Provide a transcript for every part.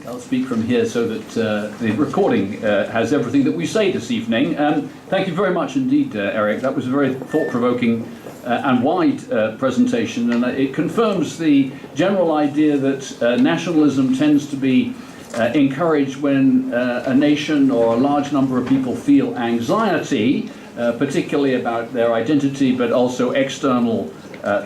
I'll speak from here so that the recording has everything that we say this evening. Thank you very much indeed, Eric. That was a very thought-provoking and wide presentation, and it confirms the general idea that nationalism tends to be encouraged when a nation or a large number of people feel anxiety, particularly about their identity, but also external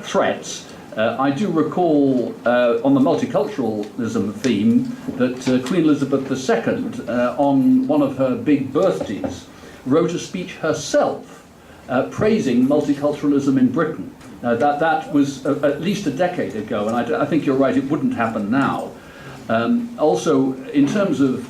threats. I do recall on the multiculturalism theme that Queen Elizabeth II, on one of her big birthdays, wrote a speech herself praising multiculturalism in Britain. That was at least a decade ago, and I think you're right, it wouldn't happen now. Also, in terms of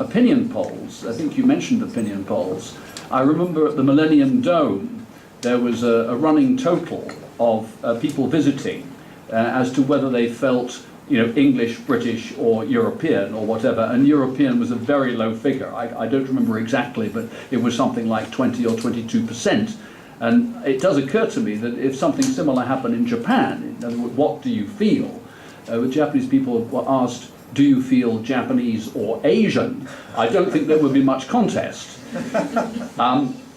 opinion polls, I think you mentioned opinion polls. I remember at the Millennium Dome, there was a running total of people visiting as to whether they felt, English, British, or European, or whatever. And European was a very low figure. I don't remember exactly, but it was something like 20 or 22%. And it does occur to me that if something similar happened in Japan, in other words, what do you feel? The Japanese people were asked, do you feel Japanese or Asian? I don't think there would be much contest.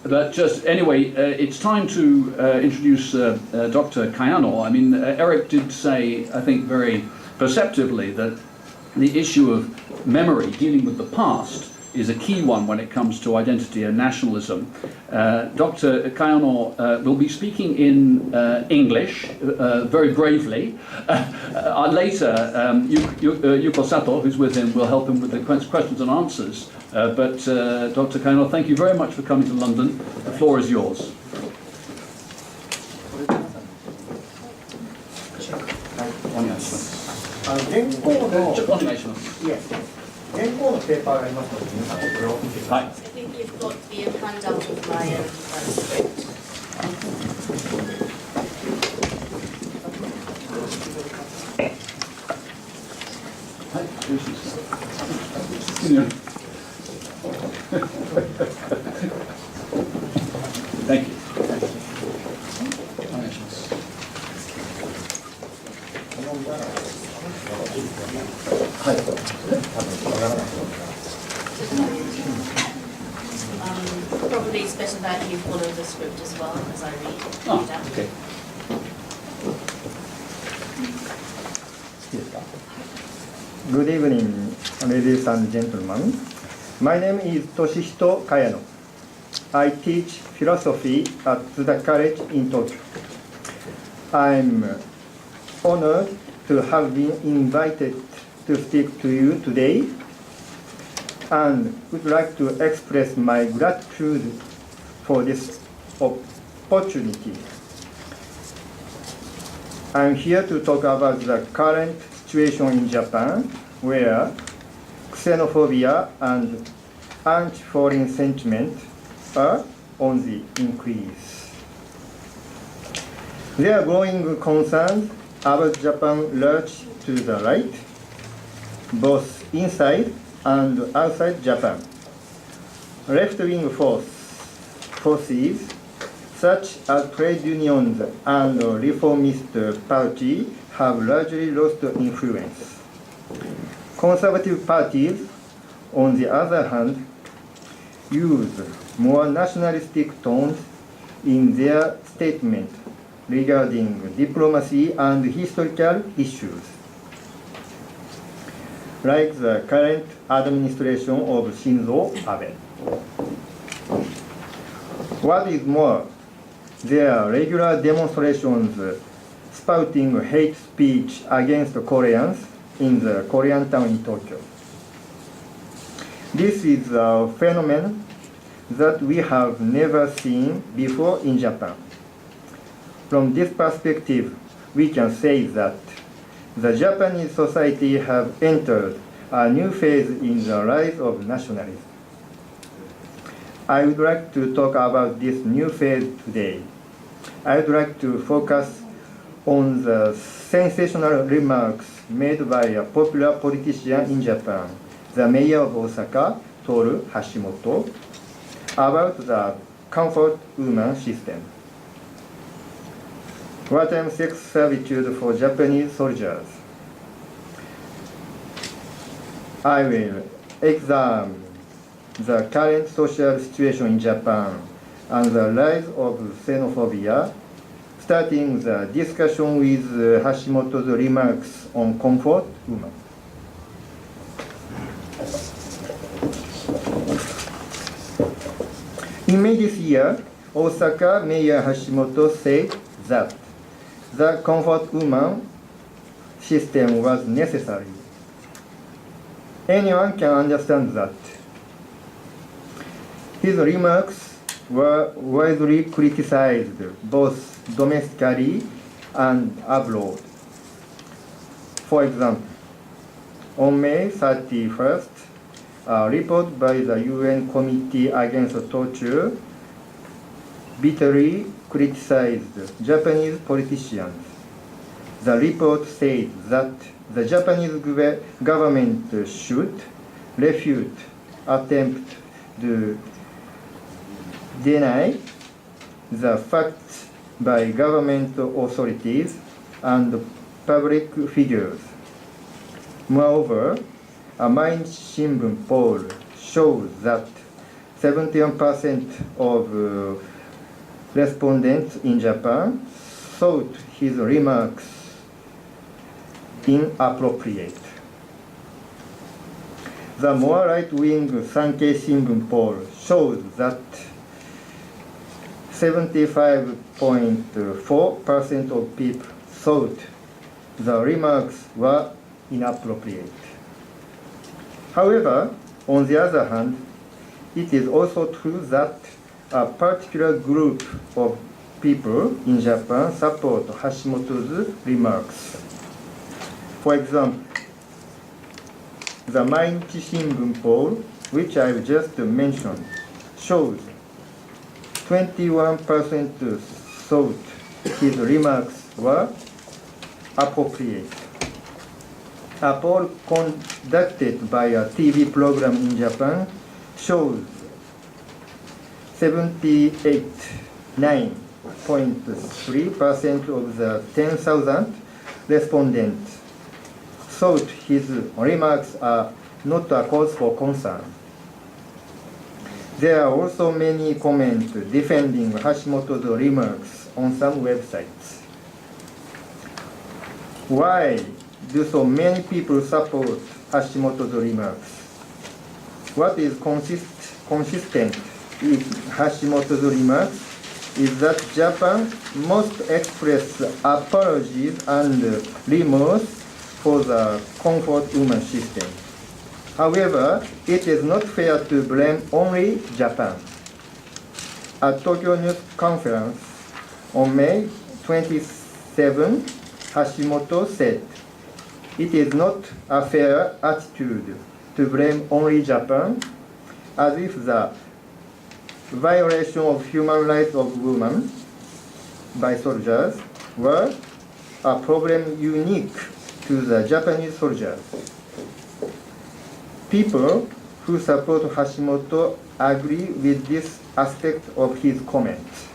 But just anyway, it's time to introduce Dr. Kayano. I mean, Eric did say, I think very perceptively, that the issue of memory, dealing with the past, is a key one when it comes to identity and nationalism. Dr. Kayano will be speaking in English, very bravely. Later, Yuko Sato, who's with him, will help him with the questions and answers. But Dr. Kayano, thank you very much for coming to London. The floor is yours. 原稿のペーパーがありますので、皆さんこれを見てください。はい。I think you've got the handout of my script. はい、よろしいですか。Thank you. お願いします。はい。Probably it's better that you follow the script as well as I read it Ah, out. okay. Good evening, ladies and gentlemen. My name is Toshihito Kayano. I teach philosophy at the college in Tokyo. I'm honored to have been invited to speak to you today and would like to express my gratitude for this opportunity. I'm here to talk about the current situation in Japan, where xenophobia and anti-foreign sentiment are on the increase. There are growing concerns about Japan lurch to the right, both inside and outside Japan. Left-wing forces such as trade unions and reformist parties have largely lost influence. Conservative parties, on the other hand, use more nationalistic tones in their statement regarding diplomacy and historical issues, like the current administration of Shinzo Abe. What is more, there are regular demonstrations spouting hate speech against Koreans in the Korean town in Tokyo. This is a phenomenon that we have never seen before in Japan. From this perspective, we can say that the Japanese society has entered a new phase in the rise of nationalism. I would like to talk about this new phase today. I would like to focus on the sensational remarks made by a popular politician in Japan, the mayor of Osaka, Toru Hashimoto, about the comfort woman system. Wartime sex servitude for Japanese soldiers. I will examine the current social situation in Japan and the rise of xenophobia, starting the discussion with Hashimoto's remarks on comfort woman. In May this year, Osaka Mayor Hashimoto said that the comfort woman system was necessary. Anyone can understand that. His remarks were widely criticized both domestically and abroad. For example, on May 31st, a report by the UN Committee Against Torture bitterly criticized Japanese politicians. The report said that the Japanese government should refute attempts to deny the facts by government authorities and public figures. Moreover, a Mainichi Shimbun poll shows that 71% of respondents in Japan thought his remarks inappropriate. The more right-wing Sankei Shimbun poll shows that 75.4% of people thought the remarks were inappropriate. However, on the other hand, it is also true that a particular group of people in Japan support Hashimoto's remarks. For example, the Mainichi Shimbun poll, which I've just mentioned, shows 21% thought his remarks were appropriate. A poll conducted by a TV program in Japan shows 79.3% of the 10,000 respondents thought his remarks are not a cause for concern. There are also many comments defending Hashimoto's remarks on some websites. Why do so many people support Hashimoto's remarks? What is consistent with Hashimoto's remarks is that Japan must express apologies and remorse for the comfort woman system. However, it is not fair to blame only Japan. At Tokyo News Conference on May 27, Hashimoto said, "It is not a fair attitude to blame only Japan, as if the violation of human rights of women by soldiers were a problem unique to the Japanese soldiers." People who support Hashimoto agree with this aspect of his comments.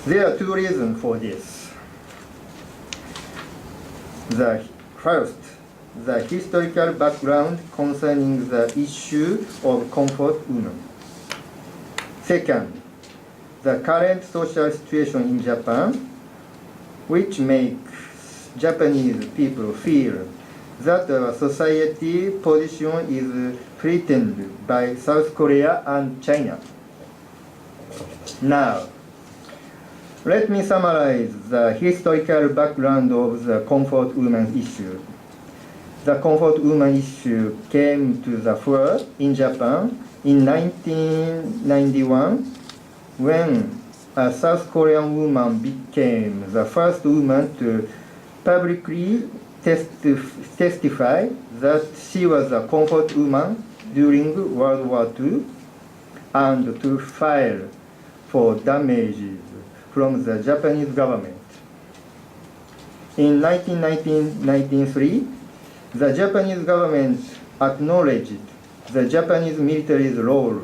There are two reasons for this. The first, the historical background concerning the issue of comfort women. Second, the current social situation in Japan, which makes Japanese people feel that our society position is threatened by South Korea and China. Now, let me summarize the historical background of the comfort woman issue. The comfort woman issue came to the fore in Japan in 1991 when a South Korean woman became the first woman to publicly testify that she was a comfort woman during World War II and to file for damages from the Japanese government. In 1993, the Japanese government acknowledged the Japanese military's role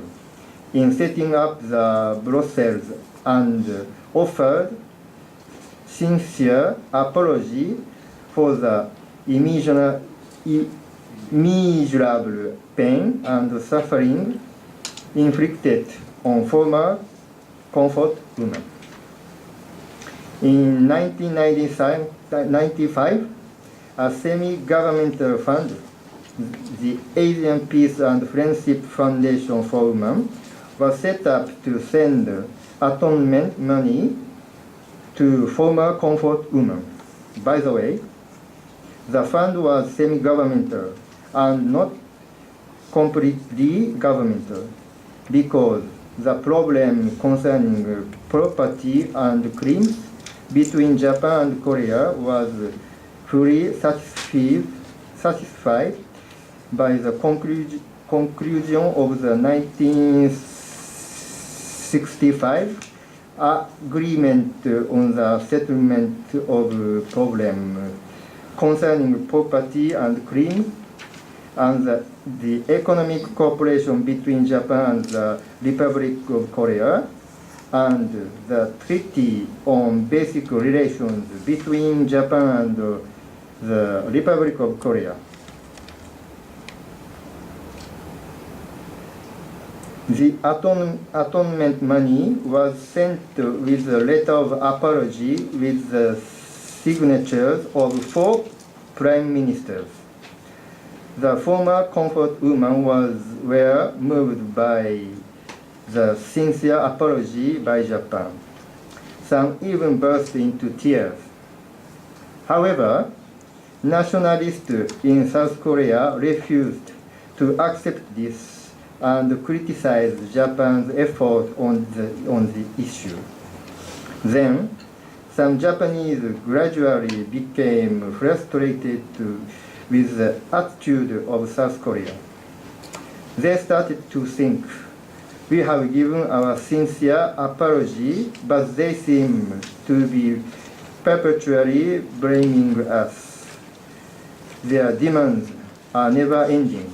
in setting up the brothels and offered sincere apology for the immeasurable pain and suffering inflicted on former comfort women. In 1995, a semi-governmental fund, the Asian Peace and Friendship Foundation for Women, was set up to send atonement money to former comfort women. By the way, the fund was semi-governmental and not completely governmental because the problem concerning property and crimes between Japan and Korea was fully satisfied by the conclusion of the 1965 agreement on the settlement of problem concerning property and crime, and the economic cooperation between Japan and the Republic of Korea, and the Treaty on Basic Relations between Japan and the Republic of Korea. The atonement money was sent with a letter of apology with the signatures of 4 prime ministers. The former comfort women were moved by the sincere apology by Japan. Some even burst into tears. However, nationalists in South Korea refused to accept this and criticized Japan's effort on the issue. Then, some Japanese gradually became frustrated with the attitude of South Korea. They started to think, we have given our sincere apology, but they seem to be perpetually blaming us. Their demands are never ending.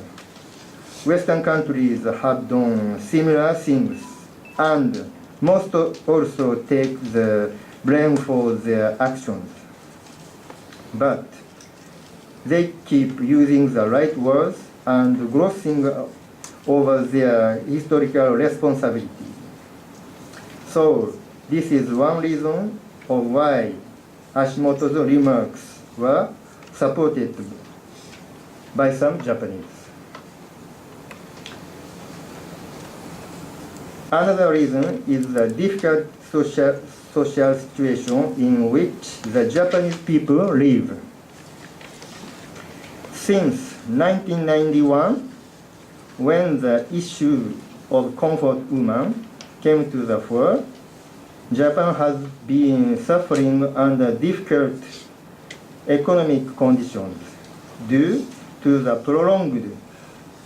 Western countries have done similar things, and most also take the blame for their actions. But they keep using the right words and glossing over their historical responsibility. So this is one reason of why Hashimoto's remarks were supported by some Japanese. Another reason is the difficult social situation in which the Japanese people live. Since 1991, when the issue of comfort women came to the fore, Japan has been suffering under difficult economic conditions due to the prolonged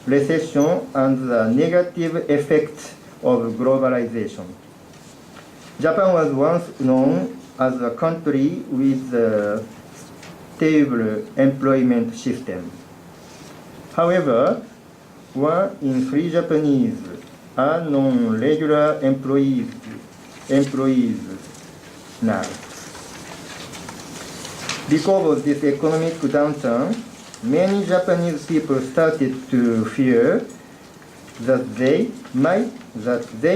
recession and the negative effects of globalization. Japan was once known as a country with a stable employment system. However, 1 in 3 Japanese are non-regular employees now. Because of this economic downturn, many Japanese people started to fear that they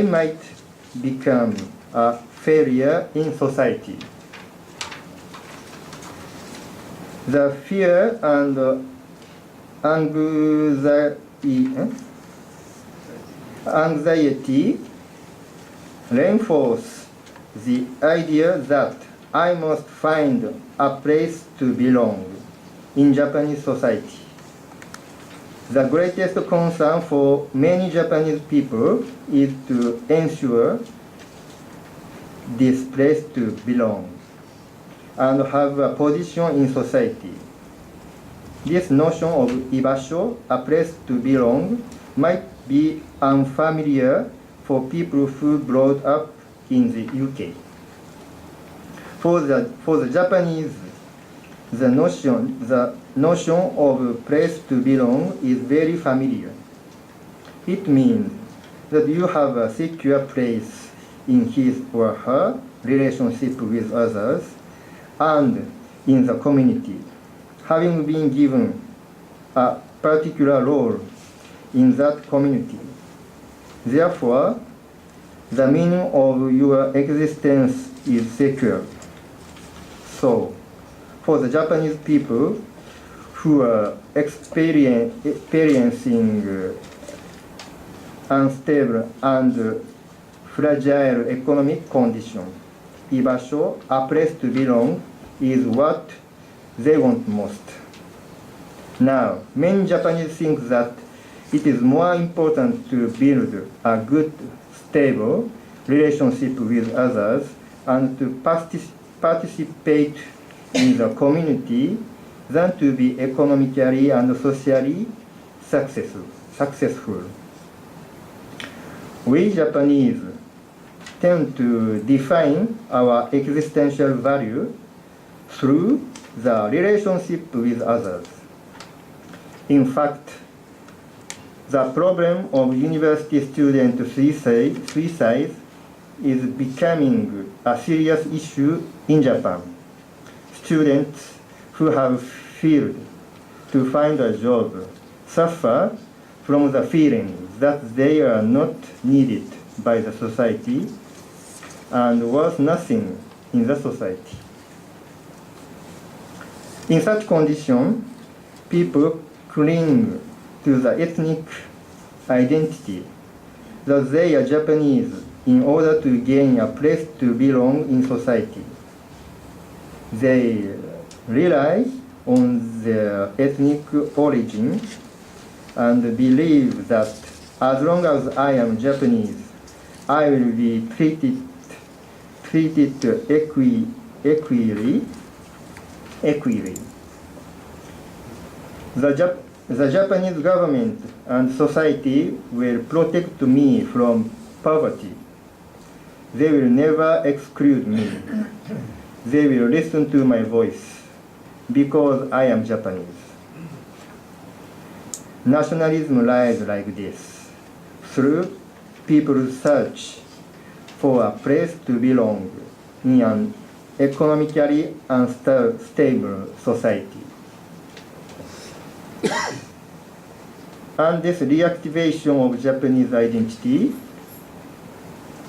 might become a failure in society. The fear and anxiety reinforce the idea that I must find a place to belong in Japanese society. The greatest concern for many Japanese people is to ensure this place to belong and have a position in society. This notion of ibasho, a place to belong, might be unfamiliar for people who brought up in the UK. For the Japanese, the notion of place to belong is very familiar. It means that you have a secure place in his or her relationship with others and in the community, having been given a particular role in that community. Therefore, the meaning of your existence is secure. So, for the Japanese people who are experiencing unstable and fragile economic conditions, ibasho, a place to belong, is what they want most. Now, many Japanese think that it is more important to build a good, stable relationship with others and to participate in the community than to be economically and socially successful. We Japanese tend to define our existential value through the relationship with others. In fact, the problem of university student suicide is becoming a serious issue in Japan. Students who have failed to find a job suffer from the feeling that they are not needed by the society and worth nothing in the society. In such condition, people cling to the ethnic identity that they are Japanese in order to gain a place to belong in society. They rely on their ethnic origin and believe that as long as I am Japanese, I will be treated equally. The Japanese government and society will protect me from poverty. They will never exclude me. They will listen to my voice because I am Japanese. Nationalism lies like this, through people's search for a place to belong in an economically unstable society. And this reactivation of Japanese identity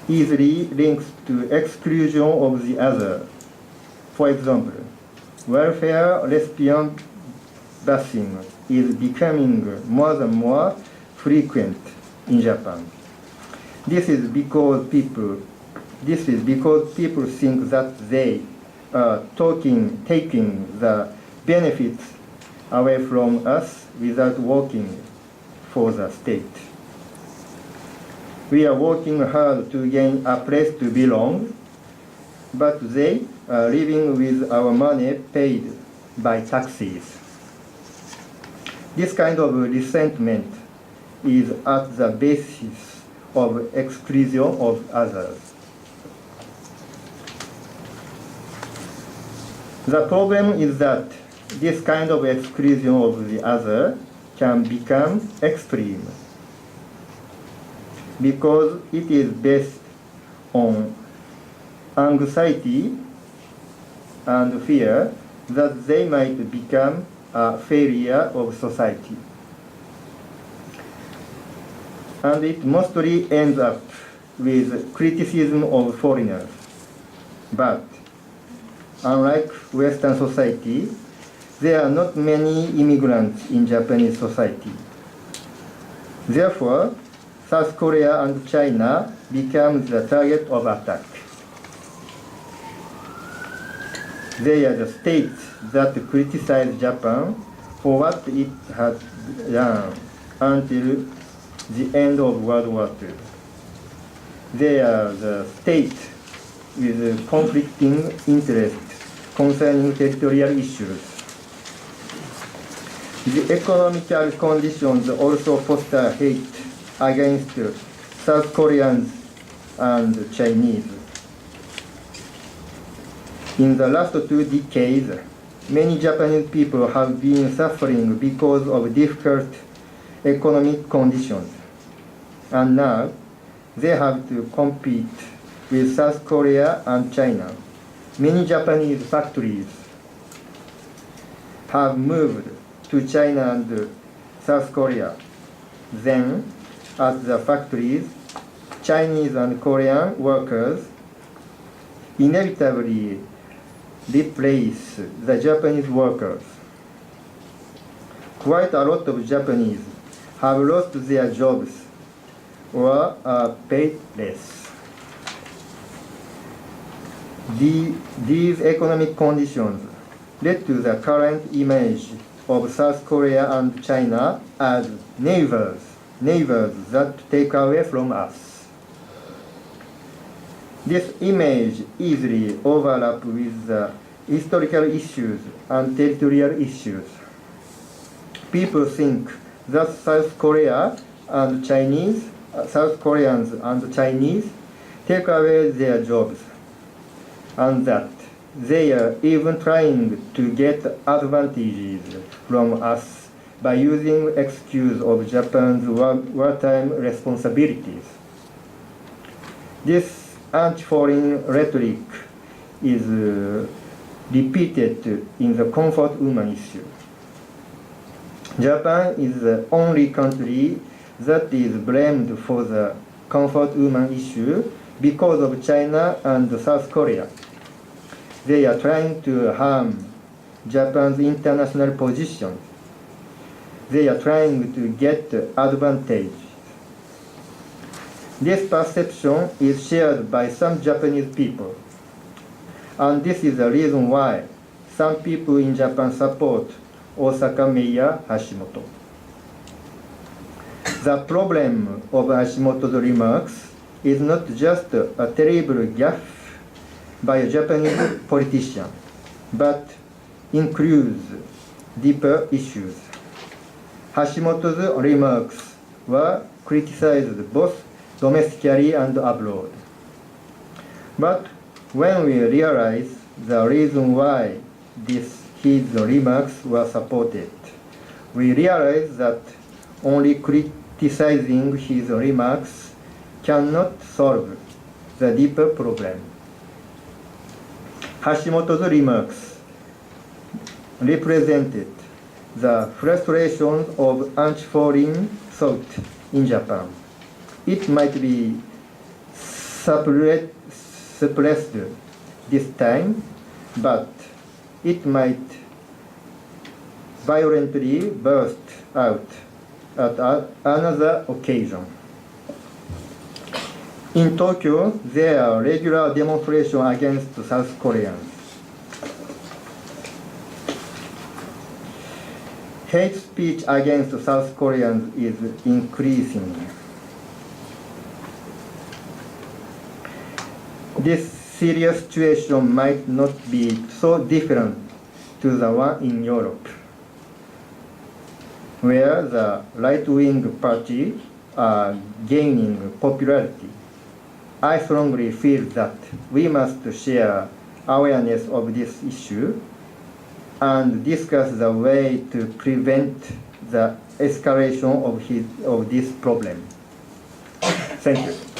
easily links to exclusion of the other. For example, welfare lesbian bashing is becoming more and more frequent in Japan. This is because people think that they are taking the benefits away from us without working for the state. We are working hard to gain a place to belong, but they are living with our money paid by taxes. This kind of resentment is at the basis of exclusion of others. The problem is that this kind of exclusion of the other can become extreme because it is based on anxiety and fear that they might become a failure of society. And it mostly ends up with criticism of foreigners. But unlike Western society, there are not many immigrants in Japanese society. Therefore, South Korea and China become the target of attack. They are the states that criticize Japan for what it had done until the end of World War II. They are the states with conflicting interests concerning territorial issues. The economical conditions also foster hate against South Koreans and Chinese. In the last 2 decades, many Japanese people have been suffering because of difficult economic conditions. And now, they have to compete with South Korea and China. Many Japanese factories have moved to China and South Korea. Then, at the factories, Chinese and Korean workers inevitably replace the Japanese workers. Quite a lot of Japanese have lost their jobs or are paid less. These economic conditions led to the current image of South Korea and China as neighbors that take away from us. This image easily overlaps with the historical issues and territorial issues. People think that South Koreans and Chinese take away their jobs, and that they are even trying to get advantages from us by using excuse of Japan's wartime responsibilities. This anti-foreign rhetoric is repeated in the comfort woman issue. Japan is the only country that is blamed for the comfort woman issue because of China and South Korea. They are trying to harm Japan's international position. They are trying to get advantage. This perception is shared by some Japanese people, and this is the reason why some people in Japan support Osaka Mayor Hashimoto. The problem of Hashimoto's remarks is not just a terrible gaffe by a Japanese politician, but includes deeper issues. Hashimoto's remarks were criticized both domestically and abroad. But when we realize the reason why his remarks were supported, we realize that only criticizing his remarks cannot solve the deeper problem. Hashimoto's remarks represented the frustration of anti-foreign thought in Japan. It might be suppressed this time, but it might violently burst out at another occasion. In Tokyo, there are regular demonstrations against South Koreans. Hate speech against South Koreans is increasing. This serious situation might not be so different to the one in Europe, where the right-wing parties are gaining popularity. I strongly feel that we must share awareness of this issue and discuss the way to prevent the escalation of this problem. Thank you.